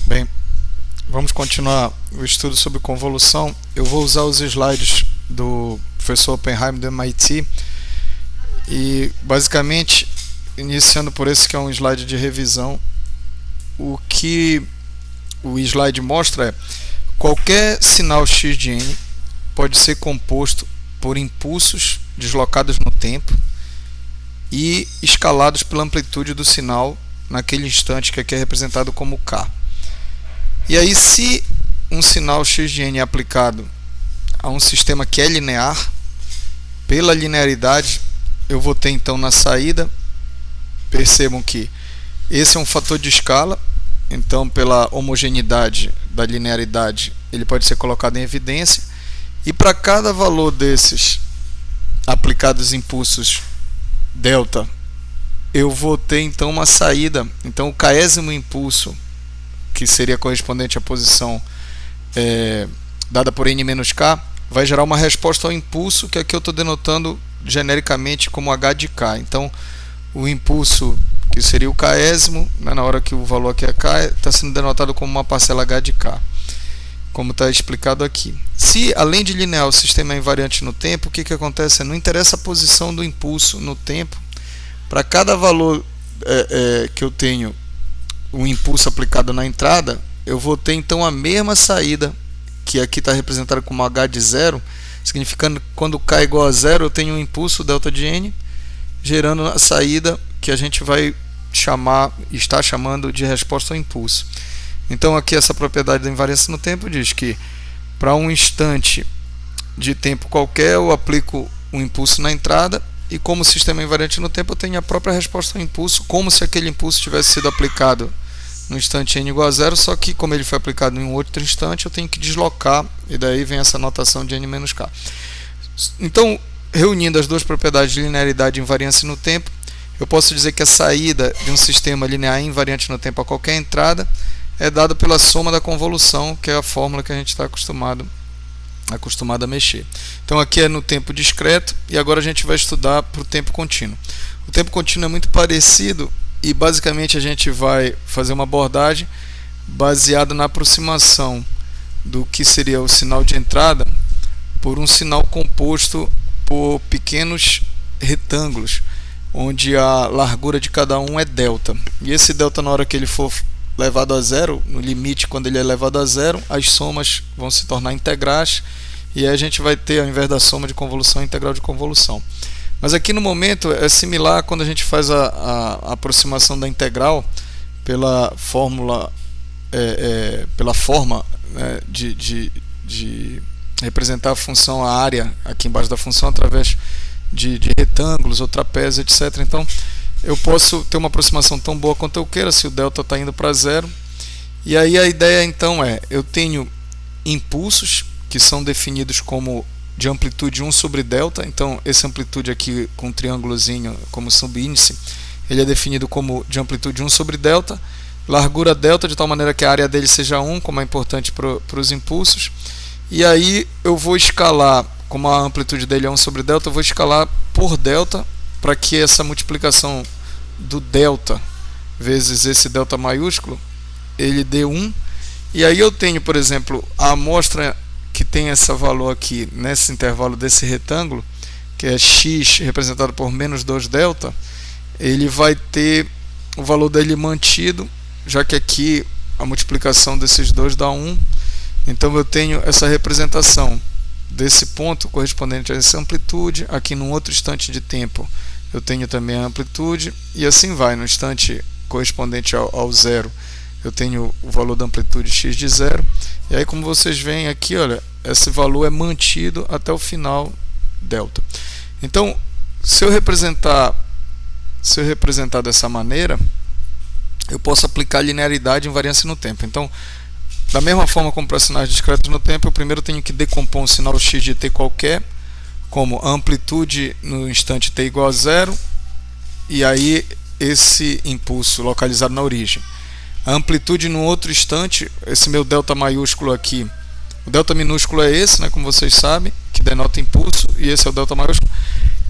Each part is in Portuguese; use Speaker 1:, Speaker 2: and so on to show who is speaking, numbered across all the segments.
Speaker 1: Bem, vamos continuar o estudo sobre convolução. Eu vou usar os slides do professor Oppenheim do MIT e, basicamente, iniciando por esse que é um slide de revisão, o que o slide mostra é qualquer sinal x de n pode ser composto por impulsos deslocados no tempo e escalados pela amplitude do sinal naquele instante que aqui é representado como k. E aí, se um sinal x de n é aplicado a um sistema que é linear, pela linearidade, eu vou ter então na saída, percebam que esse é um fator de escala, então pela homogeneidade da linearidade ele pode ser colocado em evidência, e para cada valor desses aplicados impulsos delta, eu vou ter então uma saída, então o késimo impulso, que seria correspondente à posição dada por n menos k, vai gerar uma resposta ao impulso, que aqui eu estou denotando genericamente como h de k. Então, o impulso, que seria o késimo, né, na hora que o valor aqui é k, está sendo denotado como uma parcela h de k, como está explicado aqui. Se, além de linear, o sistema é invariante no tempo, o que acontece? Não interessa a posição do impulso no tempo, para cada valor que eu tenho o impulso aplicado na entrada, eu vou ter então a mesma saída, que aqui está representada como h de zero, significando que quando k é igual a zero, eu tenho um impulso delta de n, gerando a saída que a gente vai está chamando de resposta ao impulso. Então aqui essa propriedade da invariância no tempo diz que para um instante de tempo qualquer eu aplico um impulso na entrada, e como o sistema é invariante no tempo, eu tenho a própria resposta ao impulso, como se aquele impulso tivesse sido aplicado no instante n igual a zero, só que como ele foi aplicado em um outro instante, eu tenho que deslocar, e daí vem essa notação de n menos k. Então, reunindo as duas propriedades de linearidade e invariância no tempo, eu posso dizer que a saída de um sistema linear e invariante no tempo a qualquer entrada é dada pela soma da convolução, que é a fórmula que a gente está acostumado a mexer. Então aqui é no tempo discreto, e agora a gente vai estudar para o tempo contínuo. O tempo contínuo é muito parecido, e basicamente a gente vai fazer uma abordagem baseada na aproximação do que seria o sinal de entrada por um sinal composto por pequenos retângulos, onde a largura de cada um é delta. E esse delta, na hora que ele for levado a zero, no limite, quando ele é levado a zero, as somas vão se tornar integrais, e aí a gente vai ter, ao invés da soma de convolução, a integral de convolução. Mas aqui no momento é similar quando a gente faz a aproximação da integral pela fórmula, pela forma, né, de representar a função, a área aqui embaixo da função, através de retângulos ou trapézios, etc. Então, eu posso ter uma aproximação tão boa quanto eu queira, se o delta está indo para zero. E aí a ideia então eu tenho impulsos que são definidos como de amplitude 1 sobre delta. Então essa amplitude aqui com um triângulozinho como subíndice, ele é definido como de amplitude 1 sobre delta, largura delta, de tal maneira que a área dele seja 1, como é importante para os impulsos. E aí eu vou escalar, como a amplitude dele é 1 sobre delta, eu vou escalar por delta, para que essa multiplicação do delta vezes esse delta maiúsculo, ele dê 1. E aí eu tenho, por exemplo, a amostra que tem esse valor aqui, nesse intervalo desse retângulo, que é x representado por menos 2 delta, ele vai ter o valor dele mantido, já que aqui a multiplicação desses dois dá 1. Então eu tenho essa representação desse ponto correspondente a essa amplitude. Aqui num outro instante de tempo eu tenho também a amplitude, e assim vai. No instante correspondente ao zero eu tenho o valor da amplitude x de zero, e aí, como vocês veem aqui, olha, esse valor é mantido até o final delta. Então, se eu representar dessa maneira, eu posso aplicar linearidade e invariância no tempo. Então, da mesma forma como para sinais discretos no tempo, eu primeiro tenho que decompor um sinal x de t qualquer como a amplitude no instante t igual a zero, e aí esse impulso localizado na origem. A amplitude no outro instante, esse meu delta maiúsculo aqui, o delta minúsculo é esse, né, como vocês sabem, que denota impulso, e esse é o delta maiúsculo.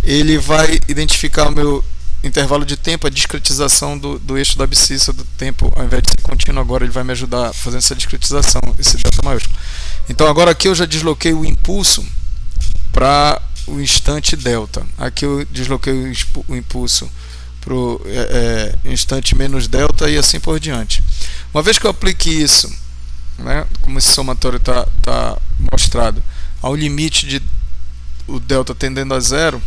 Speaker 1: Ele vai identificar o meu intervalo de tempo, a discretização do eixo da abscissa do tempo, ao invés de ser contínuo, agora ele vai me ajudar fazendo essa discretização, esse delta maiúsculo. Então agora aqui eu já desloquei o impulso para o instante delta. Aqui eu desloquei o impulso para o instante menos delta e assim por diante. Uma vez que eu aplique isso, né, como esse somatório está mostrado, ao limite de o delta tendendo a zero,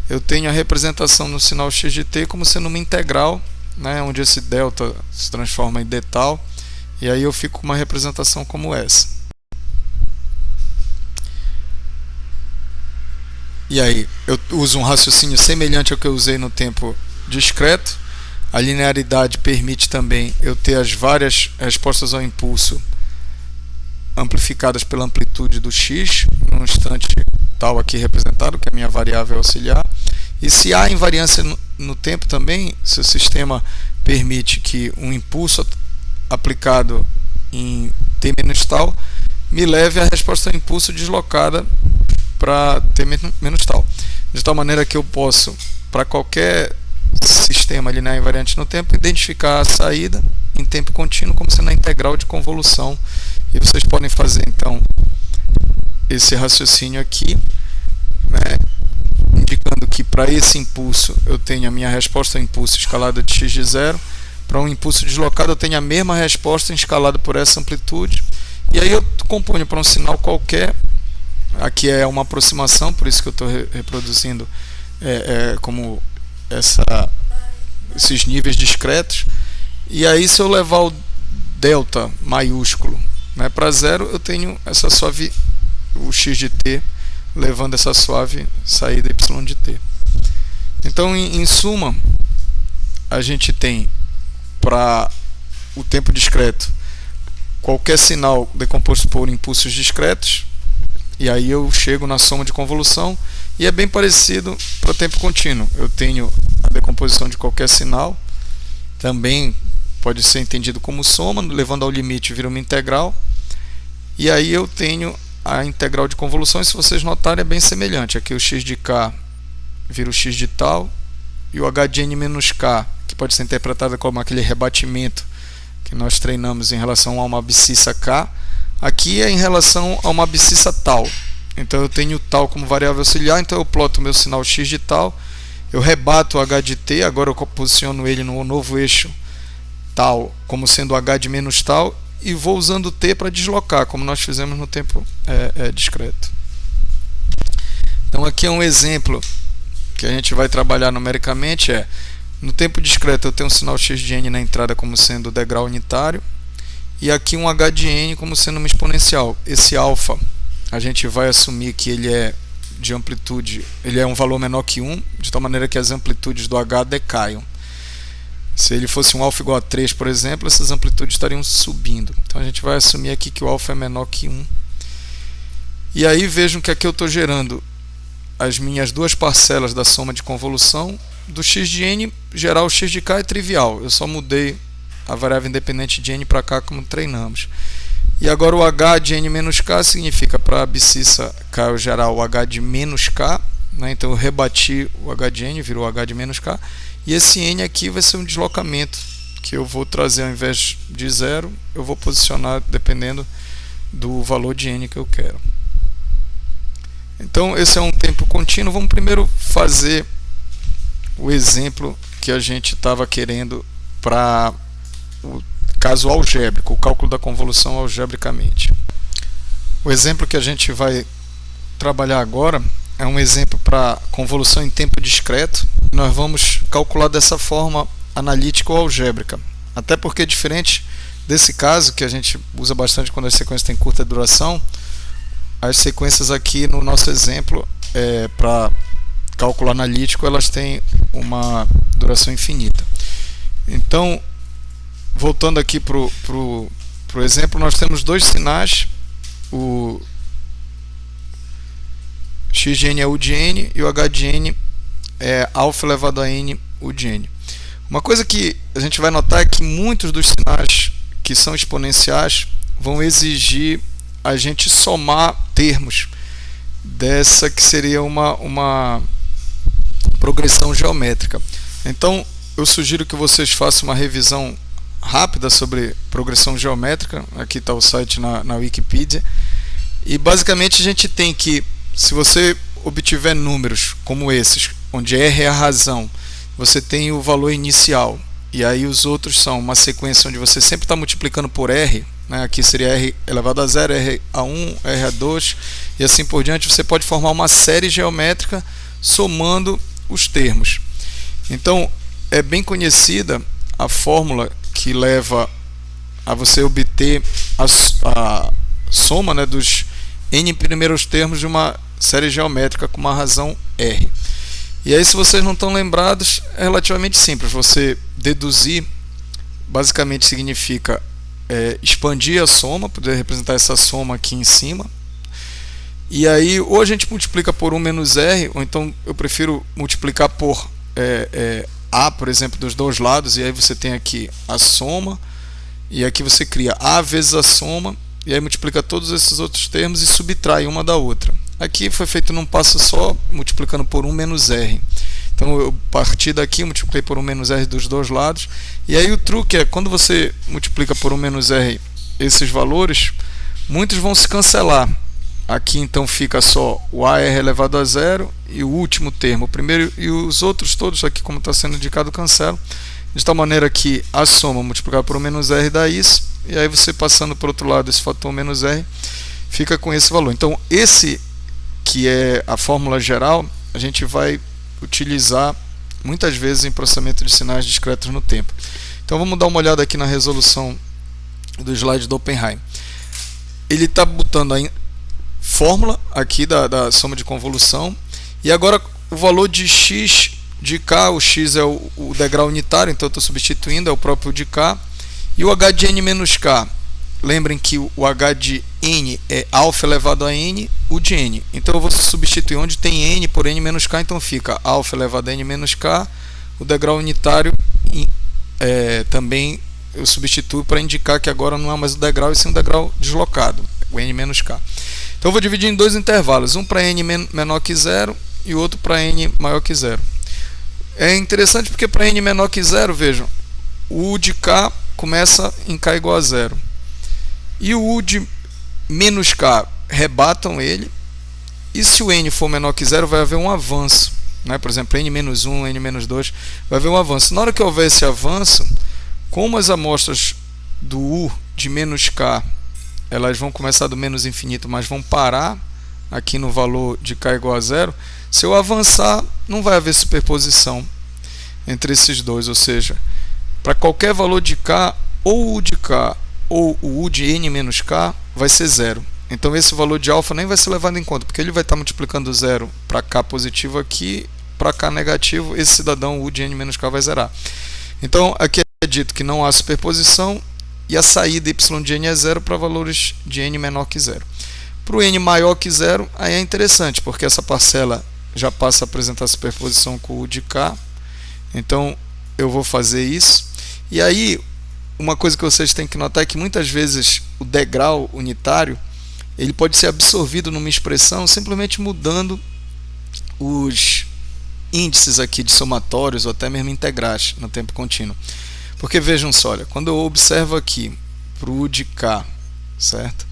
Speaker 1: eu tenho a representação no sinal x de t como sendo uma integral, né, onde esse delta se transforma em d tal, e aí eu fico com uma representação como essa. E aí eu uso um raciocínio semelhante ao que eu usei no tempo discreto. A linearidade permite também eu ter as várias respostas ao impulso amplificadas pela amplitude do x, num instante tal aqui representado, que é a minha variável auxiliar. E se há invariância no tempo também, se o sistema permite que um impulso aplicado em t menos tal me leve à resposta ao impulso deslocada para t menos tal. De tal maneira que eu posso, para qualquer sistema linear invariante no tempo, identificar a saída em tempo contínuo como sendo a integral de convolução. E vocês podem fazer então esse raciocínio aqui, né, indicando que para esse impulso eu tenho a minha resposta ao impulso escalada de x de zero, para um impulso deslocado eu tenho a mesma resposta escalada por essa amplitude, e aí eu componho para um sinal qualquer. Aqui é uma aproximação, por isso que eu estou reproduzindo como esses níveis discretos. E aí, se eu levar o delta maiúsculo, né, para zero, eu tenho essa suave, o x de t, levando essa suave saída y de t. Então, em suma, a gente tem para o tempo discreto qualquer sinal decomposto por impulsos discretos, e aí eu chego na soma de convolução, e é bem parecido para o tempo contínuo. Eu tenho a decomposição de qualquer sinal, também pode ser entendido como soma, levando ao limite vira uma integral, e aí eu tenho a integral de convolução, e se vocês notarem é bem semelhante. Aqui o x de k vira o x de tal, e o h de n menos k, que pode ser interpretado como aquele rebatimento que nós treinamos em relação a uma abscissa k, aqui é em relação a uma abscissa tal. Então eu tenho tal como variável auxiliar, então eu ploto o meu sinal x de tal, eu rebato o h de t, agora eu posiciono ele no novo eixo tal como sendo h de menos tal, e vou usando t para deslocar, como nós fizemos no tempo discreto. Então aqui é um exemplo que a gente vai trabalhar numericamente, no tempo discreto eu tenho um sinal x de n na entrada como sendo o degrau unitário, e aqui um h de n como sendo uma exponencial. Esse alfa, a gente vai assumir que ele é de amplitude, ele é um valor menor que 1, de tal maneira que as amplitudes do h decaiam. Se ele fosse um alfa igual a 3, por exemplo, essas amplitudes estariam subindo. Então a gente vai assumir aqui que o alfa é menor que 1. E aí vejam que aqui eu estou gerando as minhas duas parcelas da soma de convolução. Do x de n, gerar o x de k é trivial, eu só mudei a variável independente de n para k como treinamos. E agora o h de n menos k significa, para a abscissa k eu gerar o h de menos k, né? Então eu rebati o h de n, virou h de menos k, e esse n aqui vai ser um deslocamento que eu vou trazer ao invés de zero, eu vou posicionar dependendo do valor de n que eu quero. Então esse é um tempo contínuo. Vamos primeiro fazer o exemplo que a gente estava querendo para o caso algébrico, o cálculo da convolução algebricamente. O exemplo que a gente vai trabalhar agora é um exemplo para convolução em tempo discreto. Nós vamos calcular dessa forma analítica ou algébrica. Até porque, diferente desse caso, que a gente usa bastante quando as sequências têm curta duração, as sequências aqui no nosso exemplo, para cálculo analítico, elas têm uma duração infinita. Então, voltando aqui para o exemplo, nós temos dois sinais, o x de n é u de n e o h de n é alfa elevado a n u de n. Uma coisa que a gente vai notar é que muitos dos sinais que são exponenciais vão exigir a gente somar termos dessa que seria uma progressão geométrica. Então, eu sugiro que vocês façam uma revisão rápida sobre progressão geométrica. Aqui está o site na Wikipedia. E basicamente a gente tem que, se você obtiver números como esses, onde R é a razão, você tem o valor inicial, e aí os outros são uma sequência onde você sempre está multiplicando por R, né? Aqui seria R elevado a 0, R a 1, R a 2, e assim por diante. Você pode formar uma série geométrica somando os termos. Então, é bem conhecida a fórmula que leva a você obter a soma, né, dos n primeiros termos de uma série geométrica com uma razão R. E aí, se vocês não estão lembrados, é relativamente simples. Você deduzir basicamente significa expandir a soma, poder representar essa soma aqui em cima. E aí, ou a gente multiplica por 1 menos R, ou então eu prefiro multiplicar por A, por exemplo, dos dois lados, e aí você tem aqui a soma, e aqui você cria A vezes a soma, e aí multiplica todos esses outros termos e subtrai uma da outra. Aqui foi feito num passo só, multiplicando por 1 menos R. Então eu parti daqui, multipliquei por 1 menos R dos dois lados, e aí o truque é, quando você multiplica por 1 menos R esses valores, muitos vão se cancelar. Aqui então fica só o AR elevado a 0 e o último termo, o primeiro, e os outros todos aqui, como está sendo indicado, cancelam, de tal maneira que a soma multiplicada por 1 menos R dá isso, e aí você passando para o outro lado esse fator menos R fica com esse valor. Então esse que é a fórmula geral, a gente vai utilizar muitas vezes em processamento de sinais discretos no tempo. Então vamos dar uma olhada aqui na resolução do slide do Oppenheim. Ele está botando a fórmula aqui da soma de convolução, e agora o valor de x de k, o x é o degrau unitário, então eu estou substituindo, é o próprio de k, e o h de n menos k, lembrem que o h de n é alfa elevado a n, o de n, então eu vou substituir onde tem n por n menos k, então fica alfa elevado a n menos k, o degrau unitário também eu substituo para indicar que agora não é mais o degrau, e sim um degrau deslocado, o n menos k. Então eu vou dividir em dois intervalos, um para n menor que 0 e o outro para n maior que 0. É interessante porque para n menor que 0, vejam, o u de k começa em k igual a 0. E o u de menos k rebatam ele, e se o n for menor que 0 vai haver um avanço, né? Por exemplo, n menos 1, n menos 2, vai haver um avanço. Na hora que houver esse avanço, como as amostras do u de menos k elas vão começar do menos infinito, mas vão parar aqui no valor de k igual a 0, se eu avançar, não vai haver superposição entre esses dois, ou seja, para qualquer valor de k, ou o u de k ou o u de n menos k vai ser 0. Então esse valor de alfa nem vai ser levado em conta, porque ele vai estar multiplicando 0 para k positivo aqui, para k negativo, esse cidadão u de n menos k vai zerar. Então aqui é dito que não há superposição, e a saída y de n é 0 para valores de n menor que 0. Para o n maior que 0, aí é interessante, porque essa parcela já passa a apresentar superposição com o u de k. Então eu vou fazer isso. E aí, uma coisa que vocês têm que notar é que muitas vezes o degrau unitário ele pode ser absorvido numa expressão simplesmente mudando os índices aqui de somatórios ou até mesmo integrais no tempo contínuo. Porque vejam só, olha, quando eu observo aqui para o u de k, certo?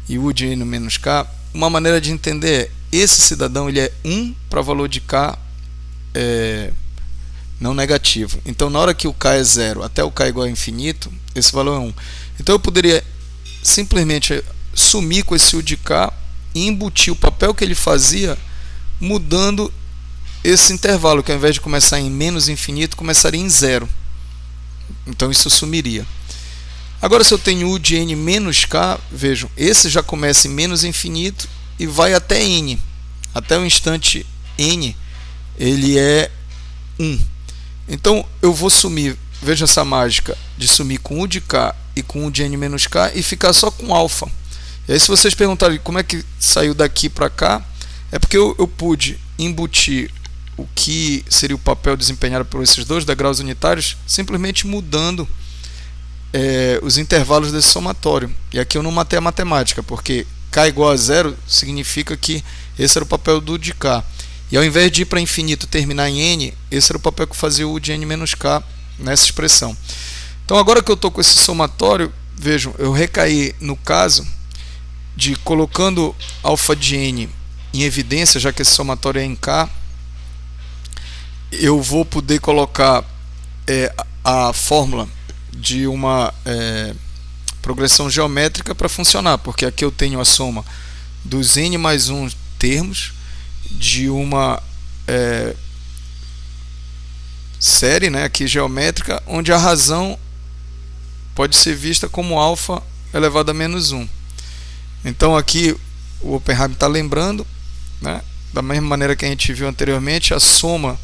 Speaker 1: E u de n menos k, uma maneira de entender é, esse cidadão ele é 1 para valor de k não negativo. Então na hora que o k é 0 até o k igual a infinito, esse valor é 1. Então eu poderia simplesmente sumir com esse u de k e embutir o papel que ele fazia mudando esse intervalo, que ao invés de começar em menos infinito, começaria em 0. Então isso sumiria. Agora, se eu tenho u de n menos k, vejam, esse já começa em menos infinito e vai até n. Até o instante n, ele é 1. Então eu vou sumir, veja essa mágica de sumir com u de k e com u de n menos k e ficar só com alfa. E aí, se vocês perguntarem como é que saiu daqui para cá, é porque eu pude embutir o que seria o papel desempenhado por esses dois degraus unitários, simplesmente mudando os intervalos desse somatório. E aqui eu não matei a matemática, porque k igual a 0 significa que esse era o papel do de k. E ao invés de ir para infinito e terminar em n, esse era o papel que fazia o U de n menos k nessa expressão. Então agora que eu estou com esse somatório, vejam, eu recaí no caso de colocando alfa de n em evidência, já que esse somatório é em k, eu vou poder colocar a fórmula de uma progressão geométrica para funcionar, porque aqui eu tenho a soma dos n mais 1 termos de uma série, né, aqui geométrica, onde a razão pode ser vista como alfa elevado a menos 1. Então aqui o Oppenheim está lembrando, né, da mesma maneira que a gente viu anteriormente, a soma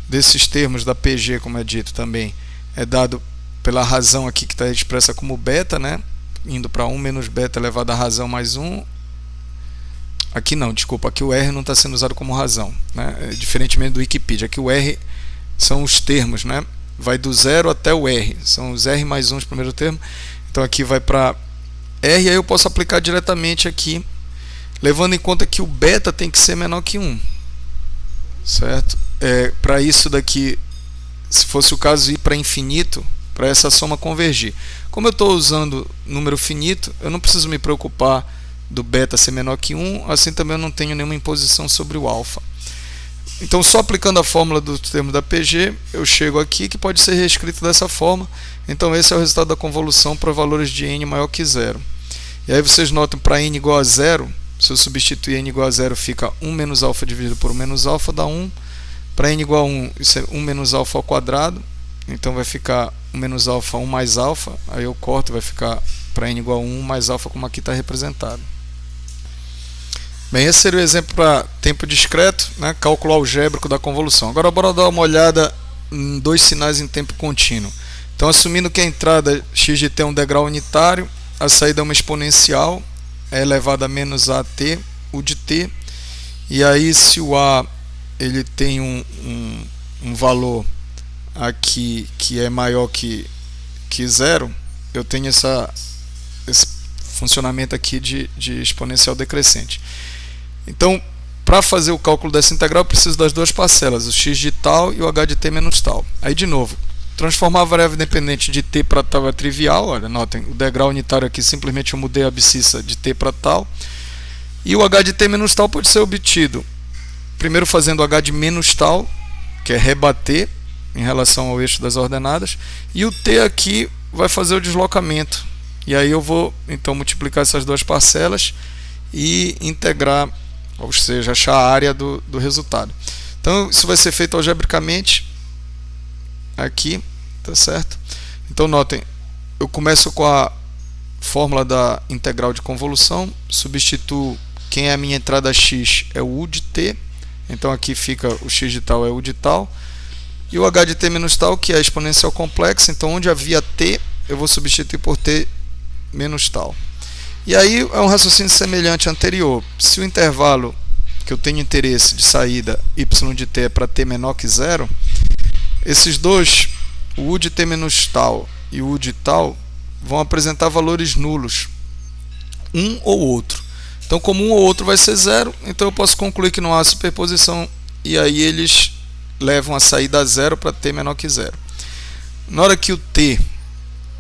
Speaker 1: desses termos da PG, como é dito também, é dado pela razão aqui que está expressa como beta, né, indo para 1 menos beta elevado à razão mais 1. Aqui não, desculpa, aqui o R não está sendo usado como razão, né, diferentemente do Wikipedia. Aqui o R são os termos, né, vai do 0 até o R, são os R mais 1 primeiro termo. Então aqui vai para R, e aí eu posso aplicar diretamente aqui, levando em conta que o beta tem que ser menor que 1, certo? Para isso daqui, se fosse o caso, ir para infinito, para essa soma convergir. Como eu estou usando número finito, eu não preciso me preocupar do beta ser menor que 1, assim também eu não tenho nenhuma imposição sobre o alfa. Então, só aplicando a fórmula do termo da PG, eu chego aqui, que pode ser reescrito dessa forma. Então esse é o resultado da convolução para valores de n maior que 0. E aí vocês notam, para n igual a 0, se eu substituir n igual a 0, fica 1 menos alfa dividido por 1 menos alfa, dá 1. Para n igual a 1, isso é 1 menos alfa ao quadrado. Então vai ficar 1 menos alfa, 1 mais alfa. Aí eu corto, vai ficar para n igual a 1 mais alfa, como aqui está representado. Bem, esse seria o exemplo para tempo discreto, né, cálculo algébrico da convolução. Agora bora dar uma olhada em dois sinais em tempo contínuo. Então, assumindo que a entrada x de t é um degrau unitário, a saída é uma exponencial, é elevada a menos at, u de t, e aí se o a ele tem um valor aqui que é maior que 0, eu tenho esse funcionamento aqui de exponencial decrescente. Então, para fazer o cálculo dessa integral, eu preciso das duas parcelas, o x de tal e o h de t menos tal. Aí, de novo, transformar a variável independente de t para tal é trivial. Olha, notem, o degrau unitário aqui, simplesmente eu mudei a abscissa de t para tal. E o h de t menos tal pode ser obtido primeiro fazendo o h de menos tal, que é rebater em relação ao eixo das ordenadas, e o t aqui vai fazer o deslocamento. E aí eu vou então multiplicar essas duas parcelas e integrar, ou seja, achar a área do resultado. Então isso vai ser feito algebricamente aqui, tá certo? Então notem, eu começo com a fórmula da integral de convolução, substituo quem é a minha entrada x é o u de t, então aqui fica o x de tal é u de tal, e o h de t menos tal, que é a exponencial complexa, então onde havia t, eu vou substituir por t menos tal. E aí é um raciocínio semelhante ao anterior. Se o intervalo que eu tenho interesse de saída y de t é para t menor que 0, esses dois, o u de t menos tal e o u de tal, vão apresentar valores nulos, um ou outro. Então, como um ou outro vai ser 0, então eu posso concluir que não há superposição, e aí eles levam a saída a 0 para t menor que 0. Na hora que o t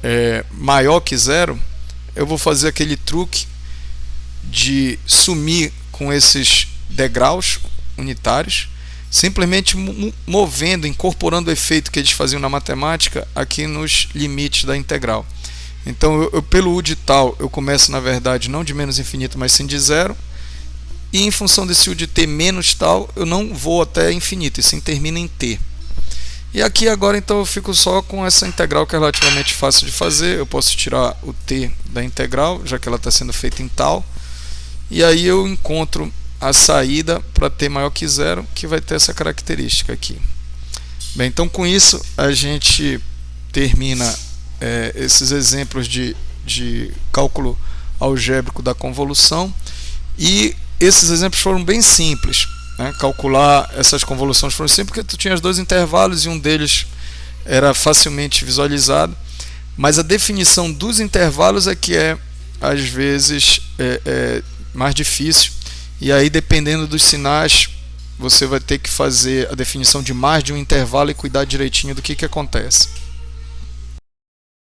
Speaker 1: é maior que 0, eu vou fazer aquele truque de sumir com esses degraus unitários, simplesmente movendo, incorporando o efeito que eles faziam na matemática aqui nos limites da integral. Então, eu pelo u de tal, eu começo, na verdade, não de menos infinito, mas sim de 0. E em função desse u de t menos tal, eu não vou até infinito, e sim termina em t. E aqui agora, então, eu fico só com essa integral que é relativamente fácil de fazer. Eu posso tirar o t da integral, já que ela está sendo feita em tal. E aí eu encontro a saída para t maior que 0, que vai ter essa característica aqui. Bem, então com isso a gente termina esses exemplos de cálculo algébrico da convolução, e esses exemplos foram bem simples, né? Calcular essas convoluções foram simples porque tu tinha os dois intervalos e um deles era facilmente visualizado, mas a definição dos intervalos é que é às vezes mais difícil, e aí dependendo dos sinais você vai ter que fazer a definição de mais de um intervalo e cuidar direitinho do que acontece.